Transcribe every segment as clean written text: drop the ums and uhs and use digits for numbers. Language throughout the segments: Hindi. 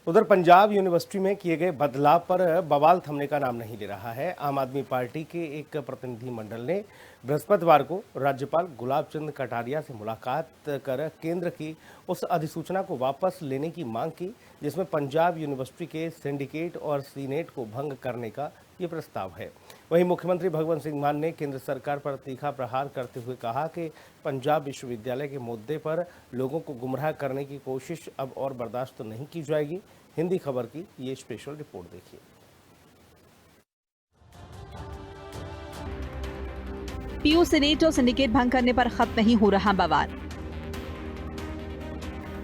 उधर पंजाब यूनिवर्सिटी में किए गए बदलाव पर बवाल थमने का नाम नहीं ले रहा है। आम आदमी पार्टी के एक प्रतिनिधिमंडल ने बृहस्पतिवार को राज्यपाल गुलाब चंद कटारिया से मुलाकात कर केंद्र की उस अधिसूचना को वापस लेने की मांग की जिसमें पंजाब यूनिवर्सिटी के सिंडिकेट और सीनेट को भंग करने का ये प्रस्ताव है। वहीं मुख्यमंत्री भगवंत सिंह मान ने केंद्र सरकार पर तीखा प्रहार करते हुए कहा कि पंजाब विश्वविद्यालय के मुद्दे पर लोगों को गुमराह करने की कोशिश अब और बर्दाश्त नहीं की जाएगी। हिंदी खबर की ये स्पेशल रिपोर्ट देखिए। पीयू सीनेट और सिंडिकेट भंग करने पर खत्म नहीं हो रहा बवाल।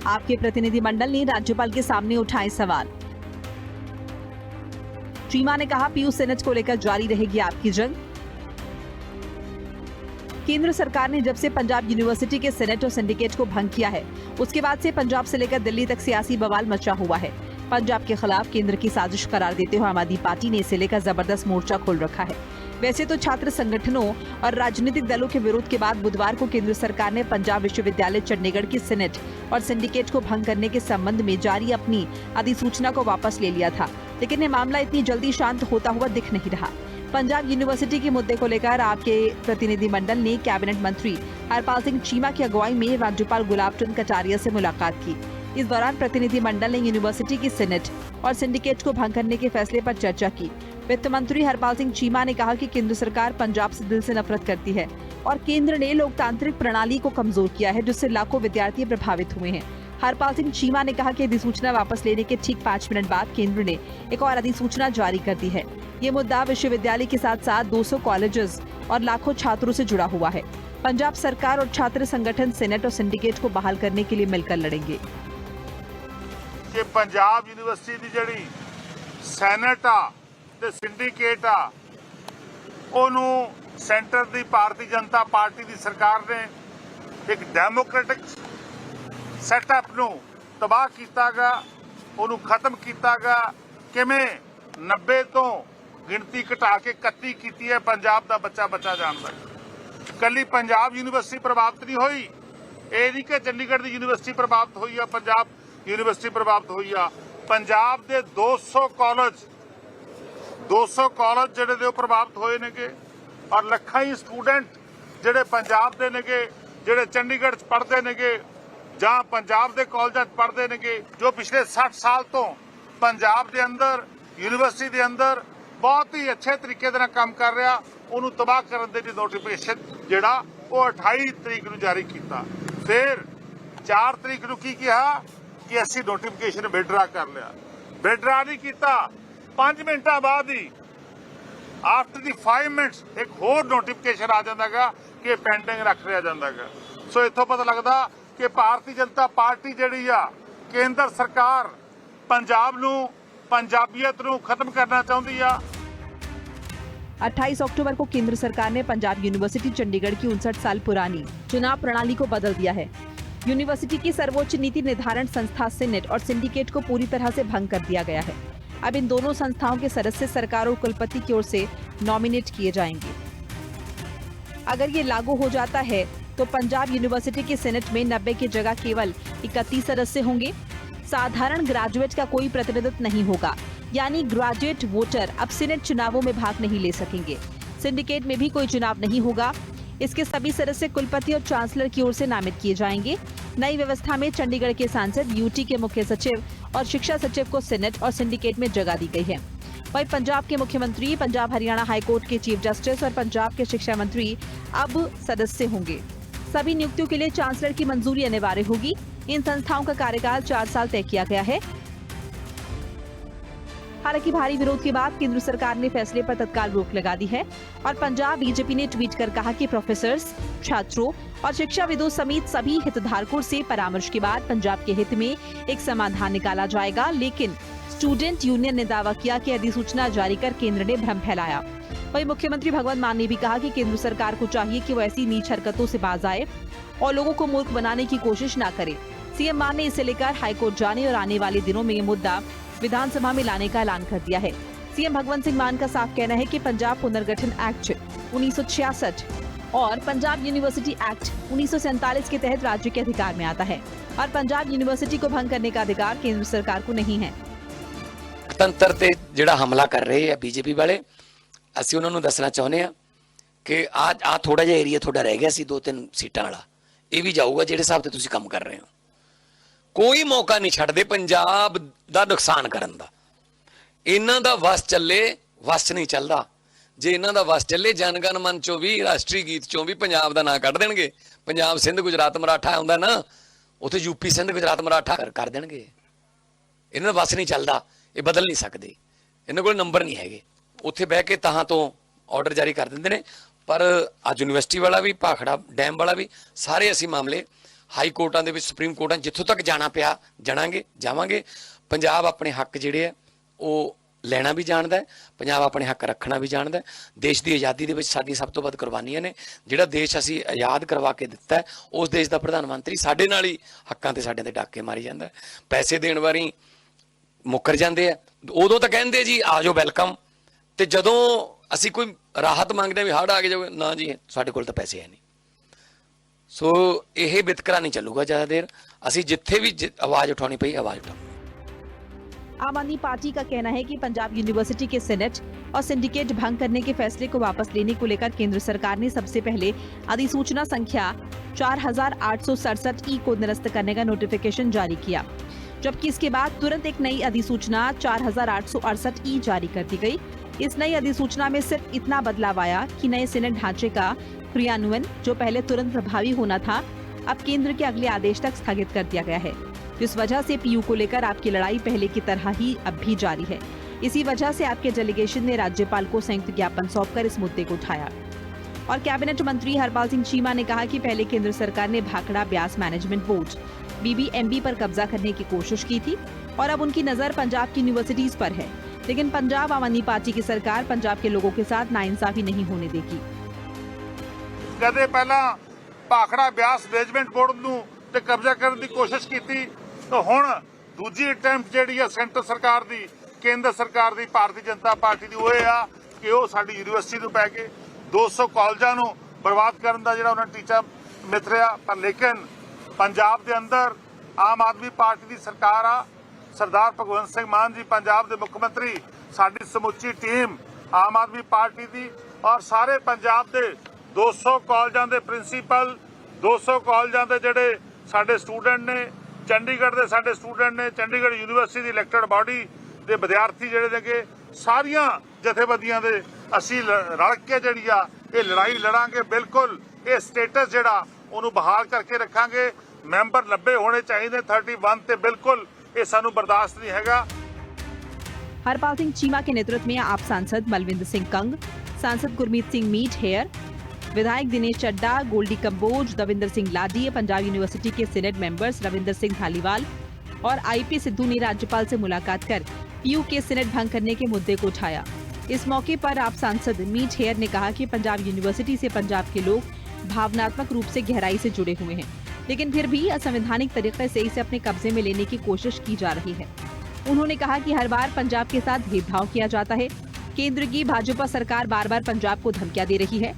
आपके प्रतिनिधिमंडल ने राज्यपाल के सामने उठाए सवाल। चीमा ने कहा पीयू सीनेट को लेकर जारी रहेगी आपकी जंग। केंद्र सरकार ने जब से पंजाब यूनिवर्सिटी के सीनेट और सिंडिकेट को भंग किया है उसके बाद से पंजाब से लेकर दिल्ली तक सियासी बवाल मचा हुआ है। पंजाब के खिलाफ केंद्र की साजिश करार देते हुए आम आदमी पार्टी ने इसे लेकर जबरदस्त मोर्चा खोल रखा है। वैसे तो छात्र संगठनों और राजनीतिक दलों के विरोध के बाद बुधवार को केंद्र सरकार ने पंजाब विश्वविद्यालय चंडीगढ़ की सीनेट और सिंडिकेट को भंग करने के संबंध में जारी अपनी अधिसूचना को वापस ले लिया था, लेकिन ये मामला इतनी जल्दी शांत होता हुआ दिख नहीं रहा। पंजाब यूनिवर्सिटी के मुद्दे को लेकर आपके प्रतिनिधिमंडल ने कैबिनेट मंत्री हरपाल सिंह चीमा की अगुवाई में राज्यपाल गुलाब चंद कटारिया से मुलाकात की। इस दौरान प्रतिनिधिमंडल ने यूनिवर्सिटी की सीनेट और सिंडिकेट को भंग करने के फैसले पर चर्चा की। वित्त मंत्री हरपाल सिंह चीमा ने कहा कि केंद्र सरकार पंजाब से दिल से नफरत करती है और केंद्र ने लोकतांत्रिक प्रणाली को कमजोर किया है, जिससे लाखों विद्यार्थी प्रभावित हुए हैं। हरपाल सिंह चीमा ने कहा कि अधिसूचना वापस लेने के ठीक 5 मिनट बाद केंद्र ने एक और अधिसूचना जारी कर दी है। ये मुद्दा विश्वविद्यालय के साथ साथ 200 कॉलेजेस और लाखों छात्रों से जुड़ा हुआ है। पंजाब सरकार और छात्र संगठन सीनेट और सिंडिकेट को बहाल करने के लिए मिलकर लड़ेंगे। कि पंजाब यूनिवर्सिटी की जिहड़ी सैनेट आ ते सिंडिकेट आ ओनू सेंटर की भारतीय जनता पार्टी की सरकार ने एक डेमोक्रेटिक सैटअप नू तबाह कीता गा, ओनू खत्म कीता गा। किवें 90 तो गिनती घटा के 31 कीती है। पंजाब का बच्चा बच्चा जानता है। कली पंजाब यूनिवर्सिटी प्रभावित नहीं हुई, ये नहीं कि चंडीगढ़ की यूनिवर्सिटी प्रभावित हुई है, पंजाब यूनिवर्सिटी प्रभावित हुई है। पंजाब के 200 कॉलेज जिहड़े प्रभावित होए नेगे और लखां ही स्टूडेंट जिहड़े पंजाब दे नेगे, जिहड़े चंडीगढ़ पढ़ते नेगे जां पंजाब के कॉलेजां पढ़ते नेगे, जो पिछले 60 साल तो पंजाब के अंदर यूनिवर्सिटी के अंदर बहुत ही अच्छे तरीके दे नाल काम कर रहा, उन्होंने तबाह करने की नोटिफिकेशन जिहड़ा वो 28 तरीक नूं जारी किया। फिर 4 तरीक नूं की कहा कि असी नोटिफिकेशन विड्रा कर लिया। विड्रा नहीं किया, 5 मिनटां बाद ही आफ्टर दी 5 मिनट्स एक होर नोटिफिकेशन आ जाता गा कि पेंडिंग रख लिया जाता गा। सो इत्थों पता लगता कि भारतीय जनता पार्टी जिहड़ी आ केंद्र सरकार पंजाब नूं पंजाबियत नूं खत्म करना चाहती है। 28 अक्टूबर को केंद्र सरकार ने पंजाब यूनिवर्सिटी चंडीगढ़ की 59 साल पुरानी चुनाव प्रणाली को बदल दिया है। यूनिवर्सिटी की सर्वोच्च नीति निर्धारण संस्था सीनेट और सिंडिकेट को पूरी तरह से भंग कर दिया गया है। अब इन दोनों संस्थाओं के सदस्य सरकार और कुलपति की ओर से नॉमिनेट किए जाएंगे। अगर ये लागू हो जाता है तो पंजाब यूनिवर्सिटी के सीनेट में 90 की जगह केवल 31 सदस्य होंगे। साधारण ग्रेजुएट का कोई प्रतिनिधित्व नहीं होगा, यानी ग्रेजुएट वोटर अब सीनेट चुनावों में भाग नहीं ले सकेंगे। सिंडिकेट में भी कोई चुनाव नहीं होगा। इसके सभी सदस्य कुलपति और चांसलर की ओर से नामित किए जाएंगे। नई व्यवस्था में चंडीगढ़ के सांसद, यूटी के मुख्य सचिव और शिक्षा सचिव को सीनेट और सिंडिकेट में जगह दी गई है। वहीं पंजाब के मुख्यमंत्री, पंजाब हरियाणा हाईकोर्ट के चीफ जस्टिस और पंजाब के शिक्षा मंत्री अब सदस्य होंगे। सभी नियुक्तियों के लिए चांसलर की मंजूरी अनिवार्य होगी। इन संस्थाओं का कार्यकाल 4 साल तय किया गया है। हालांकि भारी विरोध के बाद केंद्र सरकार ने फैसले पर तत्काल रोक लगा दी है और पंजाब बीजेपी ने ट्वीट कर कहा कि प्रोफेसर्स, छात्रों और शिक्षाविदों समेत सभी हितधारकों से परामर्श के बाद पंजाब के हित में एक समाधान निकाला जाएगा। लेकिन स्टूडेंट यूनियन ने दावा किया कि अधिसूचना जारी कर केंद्र ने भ्रम फैलाया। वहीं मुख्यमंत्री भगवंत मान ने भी कहा कि केंद्र सरकार को चाहिए कि वो ऐसी नीच हरकतों से बाज आए और लोगों को मूर्ख बनाने की कोशिश न करे। सीएम मान ने इसे लेकर हाईकोर्ट जाने और आने वाले दिनों में ये मुद्दा विधानसभा में लाने का ऐलान कर दिया है। सीएम भगवंत सिंह मान का साफ कहना है कि पंजाब पुनर्गठन एक्ट 1966 और पंजाब यूनिवर्सिटी एक्ट 1947 के तहत राज्य के अधिकार में आता है और पंजाब यूनिवर्सिटी को भंग करने का अधिकार केंद्र सरकार को नहीं है। ਲੋਕਤੰਤਰ ਤੇ ਜਿਹੜਾ ਹਮਲਾ ਕਰ ਰਹੇ ਆ ਬੀਜੇਪੀ ਵਾਲੇ, ਅਸੀਂ ਉਹਨਾਂ ਨੂੰ ਦੱਸਣਾ ਚਾਹੁੰਦੇ ਆ ਕਿ ਆ ਥੋੜਾ ਜਿਹਾ ਏਰੀਆ ਤੁਹਾਡਾ ਰਹਿ ਗਿਆ ਸੀ 2-3 ਸੀਟਾਂ ਵਾਲਾ, ਇਹ ਵੀ ਜਾਊਗਾ ਜਿਹੜੇ ਹਿਸਾਬ ਤੇ ਤੁਸੀਂ ਕੰਮ ਕਰ ਰਹੇ ਹੋ। ਕੋਈ ਮੌਕਾ ਨਹੀਂ ਛੱਡਦੇ ਪੰਜਾਬ ਦਾ ਨੁਕਸਾਨ ਕਰਨ ਦਾ। ਇਹਨਾਂ ਦਾ ਵਸ ਚੱਲੇ, ਵਸ ਨਹੀਂ ਚੱਲਦਾ। ਜੇ ਇਹਨਾਂ ਦਾ ਵਸ ਚੱਲੇ, ਜਨਗਣ ਮਨ ਚੋਂ ਵੀ, ਰਾਸ਼ਟਰੀ ਗੀਤ ਚੋਂ ਵੀ ਪੰਜਾਬ ਦਾ ਨਾਂ ਕੱਢ ਦੇਣਗੇ। ਪੰਜਾਬ ਸਿੰਧ ਗੁਜਰਾਤ ਮਰਾਠਾ ਆਉਂਦਾ ਨਾ, ਉੱਥੇ ਯੂਪੀ ਸਿੰਧ ਗੁਜਰਾਤ ਮਰਾਠਾ ਕਰ ਦੇਣਗੇ। ਇਹਨਾਂ ਦਾ ਵਸ ਨਹੀਂ ਚੱਲਦਾ, ਇਹ ਬਦਲ ਨਹੀਂ ਸਕਦੇ। ਇਹਨਾਂ ਕੋਲ ਨੰਬਰ ਨਹੀਂ ਹੈਗੇ, ਉੱਥੇ ਬਹਿ ਕੇ ਤਹਾਂ ਤੋਂ ਆਰਡਰ ਜਾਰੀ ਕਰ ਦਿੰਦੇ ਨੇ। ਪਰ ਅੱਜ ਯੂਨੀਵਰਸਿਟੀ ਵਾਲਾ ਵੀ, ਭਾਖੜਾ ਡੈਮ ਵਾਲਾ ਵੀ, ਸਾਰੇ ਅਸੀਂ ਮਾਮਲੇ ਹਾਈ ਕੋਰਟਾਂ ਦੇ ਵਿੱਚ, ਸੁਪਰੀਮ ਕੋਰਟਾਂ ਜਿੱਥੋਂ ਤੱਕ ਜਾਣਾ ਪਿਆ ਜਾਵਾਂਗੇ। ਪੰਜਾਬ ਆਪਣੇ ਹੱਕ ਜਿਹੜੇ ਆ ਉਹ ਲੈਣਾ ਵੀ ਜਾਣਦਾ ਹੈ, ਪੰਜਾਬ ਆਪਣੇ ਹੱਕ ਰੱਖਣਾ ਵੀ ਜਾਣਦਾ ਹੈ। ਦੇਸ਼ ਦੀ ਆਜ਼ਾਦੀ ਦੇ ਵਿੱਚ ਸਾਡੀ ਸਭ ਤੋਂ ਵੱਧ ਕੁਰਬਾਨੀਆਂ ਨੇ। ਜਿਹੜਾ ਦੇਸ਼ ਅਸੀਂ ਆਜ਼ਾਦ ਕਰਵਾ ਕੇ ਦਿੱਤਾ ਹੈ, ਉਸ ਦੇਸ਼ ਦਾ ਪ੍ਰਧਾਨ ਮੰਤਰੀ ਸਾਡੇ ਨਾਲ ਹੀ ਹੱਕਾਂ ਤੇ ਸਾਡੇ ਤੇ ਡਾਕੇ ਮਾਰੀ ਜਾਂਦਾ ਹੈ। ਪੈਸੇ ਦੇਣ ਵਾਰੀ ਮੁੱਕਰ ਜਾਂਦੇ ਆ, ਉਦੋਂ ਤਾਂ ਕਹਿੰਦੇ ਜੀ ਆ ਜਾਓ ਵੈਲਕਮ, ਤੇ ਜਦੋਂ ਅਸੀਂ ਕੋਈ ਰਾਹਤ ਮੰਗਦੇ ਵੀ ਹੜ ਆ ਕੇ ਜਾਓ, ਨਾ ਜੀ ਸਾਡੇ ਕੋਲ ਤਾਂ ਪੈਸੇ ਹੈ ਨਹੀਂ। ਸੋ ਇਹ ਵਿਤਕਰਾ ਨਹੀਂ ਚੱਲੂਗਾ ਜ਼ਿਆਦਾ ਦੇਰ। ਅਸੀਂ ਜਿੱਥੇ ਵੀ ਆਵਾਜ਼ ਉਠਾਉਣੀ पई आवाज उठाओ। आम आदमी पार्टी का कहना है कि पंजाब यूनिवर्सिटी के सेनेट और सिंडिकेट भंग करने के फैसले को वापस लेने को लेकर केंद्र सरकार ने सबसे पहले अधिसूचना संख्या 4867 ई को निरस्त करने का नोटिफिकेशन जारी किया, जबकि इसके बाद तुरंत एक नई अधिसूचना 4868 ई जारी कर दी गई। इस नई अधिसूचना में सिर्फ इतना बदलाव आया कि नए सेनेट ढांचे का क्रियान्वयन, जो पहले तुरंत प्रभावी होना था, अब केंद्र के अगले आदेश तक स्थगित कर दिया गया है। इस वजह से पीयू को लेकर आपकी लड़ाई पहले की तरह ही अब भी जारी है। इसी वजह से आपके डेलीगेशन ने राज्यपाल को संयुक्त ज्ञापन सौंपकर इस मुद्दे को उठाया। और कैबिनेट मंत्री हरपाल सिंह चीमा ने कहा कि पहले केंद्र सरकार ने Bhakra Beas management board BBMB पर कब्जा करने की कोशिश की थी और अब उनकी नजर पंजाब की यूनिवर्सिटीज पर है। लेकिन पंजाब आम आदमी पार्टी की सरकार पंजाब के लोगों के साथ नाइंसाफी नहीं होने देगी। कदे पहला भाखड़ा ब्यास मैनेजमेंट बोर्ड ਨੂੰ ਤੇ ਕਬਜ਼ਾ ਕਰਨ ਦੀ ਕੋਸ਼ਿਸ਼ ਕੀਤੀ, तो ਹੁਣ ਦੂਜੀ ਅਟੈਂਪਟ ਜਿਹੜੀ ਆ ਸੈਂਟਰ ਸਰਕਾਰ ਦੀ, ਕੇਂਦਰ ਸਰਕਾਰ ਦੀ, ਭਾਰਤੀ ਜਨਤਾ ਪਾਰਟੀ ਦੀ, ਉਹ ਇਹ ਆ ਕਿ ਉਹ ਸਾਡੀ ਯੂਨੀਵਰਸਿਟੀ ਨੂੰ ਪੈ ਕੇ 200 ਕਾਲਜਾਂ ਨੂੰ ਬਰਬਾਦ ਕਰਨ ਦਾ ਜਿਹੜਾ ਉਹਨਾਂ ਟੀਚਾ ਮਿਥਰਿਆ। ਪਰ ਲੇਕਿਨ ਪੰਜਾਬ ਦੇ ਅੰਦਰ ਆਮ ਆਦਮੀ ਪਾਰਟੀ ਦੀ ਸਰਕਾਰ ਆ, ਸਰਦਾਰ ਭਗਵੰਤ ਸਿੰਘ ਮਾਨ ਜੀ ਪੰਜਾਬ ਦੇ ਮੁੱਖ ਮੰਤਰੀ, ਸਾਡੀ ਸਮੁੱਚੀ ਟੀਮ ਆਮ ਆਦਮੀ ਪਾਰਟੀ ਦੀ, ਔਰ ਸਾਰੇ ਪੰਜਾਬ ਦੇ 200 ਕਾਲਜਾਂ ਦੇ ਪ੍ਰਿੰਸੀਪਲ, 200 ਕਾਲਜਾਂ ਦੇ ਜਿਹੜੇ ਸਾਡੇ ਸਟੂਡੈਂਟ ਨੇ, ਚੰਡੀਗੜ੍ਹ ਦੇ ਸਾਡੇ ਸਟੂਡੈਂਟ ਨੇ, ਚੰਡੀਗੜ੍ਹ ਯੂਨੀਵਰਸਿਟੀ ਦੀ ਇਲੈਕਟਡ ਬਾਡੀ ਦੇ ਵਿਦਿਆਰਥੀ ਜਿਹੜੇ ਨੇਗੇ, ਸਾਰੀਆਂ ਜਥੇਬੰਦੀਆਂ ਦੇ ਅਸੀਂ ਰਲ ਕੇ ਜਿਹੜੀ ਆ ਇਹ ਲੜਾਈ ਲੜਾਂਗੇ। ਬਿਲਕੁਲ ਇਹ ਸਟੇਟਸ ਜਿਹੜਾ ਉਹਨੂੰ ਬਹਾਲ ਕਰਕੇ ਰੱਖਾਂਗੇ। ਮੈਂਬਰ 90 ਹੋਣੇ ਚਾਹੀਦੇ, 31 ਤੇ ਬਿਲकुल ਇਹ ਸਾਨੂੰ ਬਰਦਾਸ਼ਤ ਨਹੀਂ ਹੈਗਾ। हरपाल सिंह चीमा के नेतृत्व में आप सांसद मलविंदर सिंह कंग, सांसद गुरमीत सिंह मीठ हेयर, विधायक दिनेश चड्डा, गोल्डी कंबोज, दविंदर सिंह लाडी, पंजाब यूनिवर्सिटी के सीनेट मेंबर्स रविंदर सिंह धालीवाल और IP सिद्धू ने राज्यपाल से मुलाकात कर पीयू के सीनेट भंग करने के मुद्दे को उठाया। इस मौके पर आप सांसद मीठ हेयर ने कहा कि पंजाब यूनिवर्सिटी से पंजाब के लोग भावनात्मक रूप से गहराई से जुड़े हुए हैं, लेकिन फिर भी असंवैधानिक तरीके से इसे अपने कब्जे में लेने की कोशिश की जा रही है। उन्होंने कहा कि हर बार पंजाब के साथ भेदभाव किया जाता है। केंद्र की भाजपा सरकार बार बार पंजाब को धमकियां दे रही है।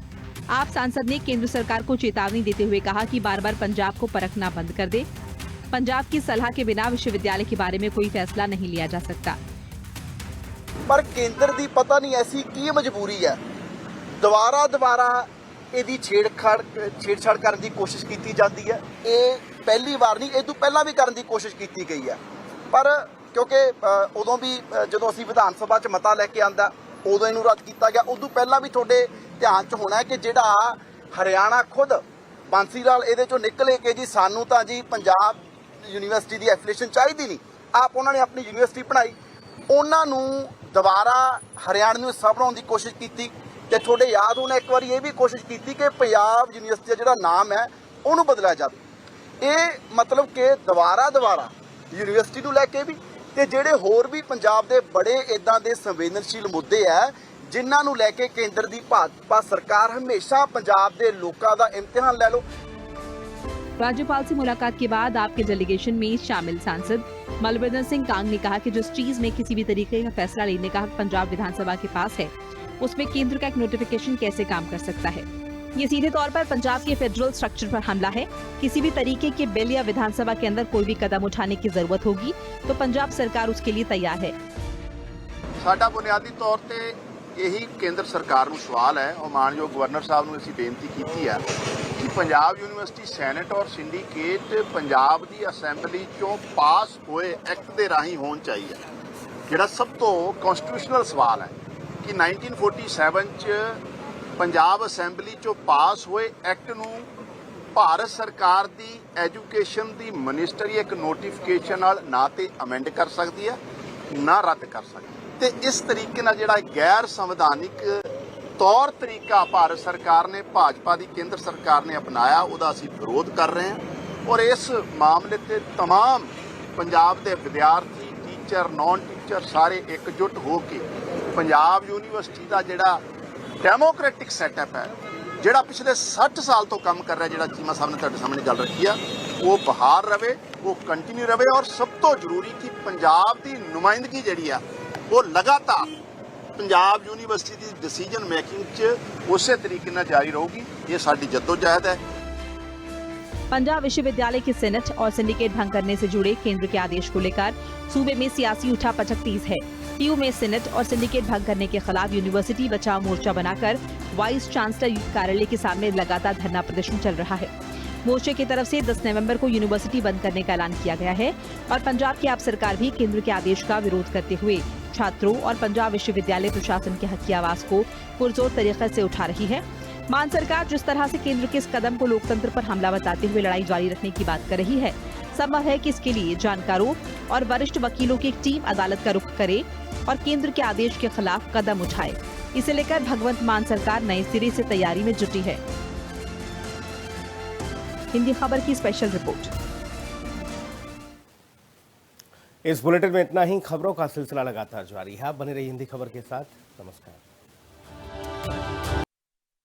आप सांसद ने केंद्र सरकार को चेतावनी देते हुए कहा कि बार बार पंजाब को परखना बंद कर दे। पंजाब की सलाह के बिना विश्वविद्यालय के बारे में कोई फैसला नहीं लिया जा सकता। पर केंद्र की पता नहीं ऐसी की मजबूरी है, दोबारा ਇਹਦੀ ਛੇੜछाड़ ਕਰਨ ਦੀ ਕੋਸ਼ਿਸ਼ ਕੀਤੀ ਜਾਂਦੀ ਹੈ। ਇਹ ਪਹਿਲੀ ਵਾਰ ਨਹੀਂ, ਇਹ ਤੋਂ ਪਹਿਲਾਂ ਵੀ ਕਰਨ ਦੀ ਕੋਸ਼ਿਸ਼ ਕੀਤੀ ਗਈ ਹੈ। ਪਰ ਕਿਉਂਕਿ ਉਦੋਂ ਵੀ ਜਦੋਂ ਅਸੀਂ ਵਿਧਾਨ ਸਭਾ 'ਚ ਮਤਾ ਲੈ ਕੇ ਆਂਦਾ ਉਦੋਂ ਇਹਨੂੰ ਰੱਦ ਕੀਤਾ ਗਿਆ। ਉਦੋਂ ਪਹਿਲਾਂ ਵੀ ਤੁਹਾਡੇ ਧਿਆਨ 'ਚ ਹੋਣਾ ਹੈ ਕਿ ਜਿਹੜਾ ਹਰਿਆਣਾ ਖੁਦ ਬਾਂਸੀ ਲਾਲ ਇਹਦੇ 'ਚੋਂ ਨਿਕਲੇ ਕਿ ਜੀ ਸਾਨੂੰ ਤਾਂ ਜੀ ਪੰਜਾਬ ਯੂਨੀਵਰਸਿਟੀ ਦੀ ਐਫੀਲੀਏਸ਼ਨ ਚਾਹੀਦੀ ਨਹੀਂ, ਆਪ ਉਹਨਾਂ ਨੇ ਆਪਣੀ ਯੂਨੀਵਰਸਿਟੀ ਬਣਾਈ, ਉਹਨਾਂ ਨੂੰ ਦੁਬਾਰਾ ਹਰਿਆਣਾ ਨੂੰ ਹਿੱਸਾ ਬਣਾਉਣ ਦੀ ਕੋਸ਼ਿਸ਼ ਕੀਤੀ। ਤੇ ਤੁਹਾਡੇ ਯਾਦ ਹੋਣਾ ਇੱਕ ਵਾਰੀ ਇਹ ਵੀ ਕੋਸ਼ਿਸ਼ ਕੀਤੀ ਕਿ ਪੰਜਾਬ ਯੂਨੀਵਰਸਿਟੀ ਦਾ ਜਿਹੜਾ ਨਾਮ ਹੈ ਉਹਨੂੰ ਬਦਲਿਆ ਜਾਵੇ। ਇਹ ਮਤਲਬ ਕਿ ਦੁਬਾਰਾ ਯੂਨੀਵਰਸਿਟੀ ਨੂੰ ਲੈ ਕੇ ਵੀ ਤੇ ਜਿਹੜੇ ਹੋਰ ਵੀ ਪੰਜਾਬ ਦੇ ਬੜੇ ਇਦਾਂ ਦੇ ਸੰਵੇਦਨਸ਼ੀਲ ਮੁੱਦੇ ਆ ਜਿਨ੍ਹਾਂ ਨੂੰ ਲੈ ਕੇ ਕੇਂਦਰ ਦੀ ਭਾਜਪਾ ਸਰਕਾਰ ਹਮੇਸ਼ਾ ਪੰਜਾਬ ਦੇ ਲੋਕਾਂ ਦਾ ਇम्तिहान ले लो। राज्यपाल से मुलाकात के बाद आपके डेलीगेशन में शामिल सांसद मलविंदर सिंह कांग ने कहा कि जिस चीज में किसी भी तरीके का फैसला लेने का हक पंजाब विधानसभा के पास है, उसमें केंद्र का एक नोटिफिकेशन कैसे काम कर सकता है। ये सीधे तौर पर पंजाब के फेडरल स्ट्रक्चर पर हमला है। किसी भी तरीके के बिल या विधानसभा के अंदर कोई भी कदम उठाने की जरूरत होगी तो पंजाब सरकार उसके लिए तैयार है। ਸਾਡਾ ਬੁਨਿਆਦੀ ਤੌਰ ਤੇ ਇਹੀ ਕੇਂਦਰ ਸਰਕਾਰ ਨੂੰ ਸਵਾਲ ਹੈ ਔਰ ਮਾਨਯੋਗ ਗਵਰਨਰ ਸਾਹਿਬ ਨੂੰ ਅਸੀਂ ਬੇਨਤੀ ਕੀਤੀ ਹੈ ਕਿ ਪੰਜਾਬ ਯੂਨੀਵਰਸਿਟੀ ਸੈਨੇਟ ਔਰ ਸਿੰਡੀਕੇਟ ਪੰਜਾਬ ਦੀ ਅਸੈਂਬਲੀ ਚੋਂ ਪਾਸ ਹੋਏ ਐਕਟ ਦੇ ਰਾਹੀਂ ਹੋਣ ਚਾਹੀਏ। ਜਿਹੜਾ ਸਭ ਤੋਂ ਕਨਸਟੀਟਿਊਸ਼ਨਲ ਸਵਾਲ ਹੈ ਕਿ 1947 ਚ ਪੰਜਾਬ ਅਸੈਂਬਲੀ ਚੋਂ ਪਾਸ ਹੋਏ ਐਕਟ ਨੂੰ ਭਾਰਤ ਸਰਕਾਰ ਦੀ ਐਜੂਕੇਸ਼ਨ ਦੀ ਮਿਨਿਸਟਰੀ ਇੱਕ ਨੋਟੀਫਿਕੇਸ਼ਨ ਨਾਲ ਨਾ ਤੇ ਅਮੈਂਡ ਕਰ ਸਕਦੀ ਹੈ ਨਾ ਰੱਦ ਕਰ ਸਕਦੀ ਤੇ ਇਸ ਤਰੀਕੇ ਨਾਲ ਜਿਹੜਾ ਗੈਰ ਸੰਵਿਧਾਨਿਕ ਤੌਰ ਤਰੀਕਾ ਭਾਰਤ ਸਰਕਾਰ ਨੇ ਭਾਜਪਾ ਦੀ ਕੇਂਦਰ ਸਰਕਾਰ ਨੇ ਅਪਣਾਇਆ ਉਹਦਾ ਅਸੀਂ ਵਿਰੋਧ ਕਰ ਰਹੇ ਹਾਂ ਔਰ ਇਸ ਮਾਮਲੇ ਤੇ तमाम ਪੰਜਾਬ ਦੇ ਵਿਦਿਆਰਥੀ ਟੀਚਰ ਨਾਨ ਟੀਚਰ ਸਾਰੇ ਇਕਜੁੱਟ ਹੋ ਕੇ ਪੰਜਾਬ ਯੂਨੀਵਰਸਿਟੀ ਦਾ ਜਿਹੜਾ ਡੈਮੋਕ੍ਰੈਟਿਕ ਸੈਟਅਪ ਹੈ ਜਿਹੜਾ ਪਿਛਲੇ 60 ਸਾਲ ਤੋਂ ਕੰਮ ਕਰ ਰਿਹਾ ਜਿਹੜਾ ਚੀਮਾ ਸਾਹਿਬ ਨੇ ਤੁਹਾਡੇ ਸਾਹਮਣੇ ਗੱਲ ਰੱਖੀ ਆ ਉਹ ਬਹਾਲ ਰਵੇ ਉਹ ਕੰਟੀਨਿਊ ਰਵੇ ਔਰ ਸਭ ਤੋਂ ਜ਼ਰੂਰੀ ਕਿ ਪੰਜਾਬ ਦੀ ਨੁਮਾਇੰਦਗੀ ਜਿਹੜੀ ਆ ਉਹ ਲਗਾਤਾਰ ਪੰਜਾਬ ਯੂਨੀਵਰਸਿਟੀ ਦੀ ਡਿਸੀਜਨ ਮੇਕਿੰਗ 'ਚ ਉਸੇ तरीके ਨਾਲ जारी रहेगी। ये साडी जद्दोजहद है। पंजाब विश्वविद्यालय के सेनेट और सिंडिकेट भंग करने से जुड़े केंद्र के आदेश को लेकर सूबे में सियासी उठापटक तेज है। टीयू में सेनेट और सिंडिकेट भंग करने के खिलाफ यूनिवर्सिटी बचाव मोर्चा बनाकर वाइस चांसलर कार्यालय के सामने लगातार धरना प्रदर्शन चल रहा है। मोर्चे की तरफ से 10 नवंबर को यूनिवर्सिटी बंद करने का ऐलान किया गया है और पंजाब की आप सरकार भी केंद्र के आदेश का विरोध करते हुए छात्रों और पंजाब विश्वविद्यालय प्रशासन के हक की आवाज को पुरजोर तरीके से उठा रही है। मान सरकार जिस तरह से केंद्र के इस कदम को लोकतंत्र पर हमला बताते हुए लड़ाई जारी रखने की बात कर रही है, संभव है कि इसके लिए जानकारों और वरिष्ठ वकीलों की एक टीम अदालत का रुख करे और केंद्र के आदेश के खिलाफ कदम उठाए। इसे लेकर भगवंत मान सरकार नए सिरे से तैयारी में जुटी है। हिंदी खबर की स्पेशल रिपोर्ट। इस बुलेटिन में इतना ही। खबरों का सिलसिला लगातार जारी है। आप बने रहिए हिंदी खबर के साथ। नमस्कार।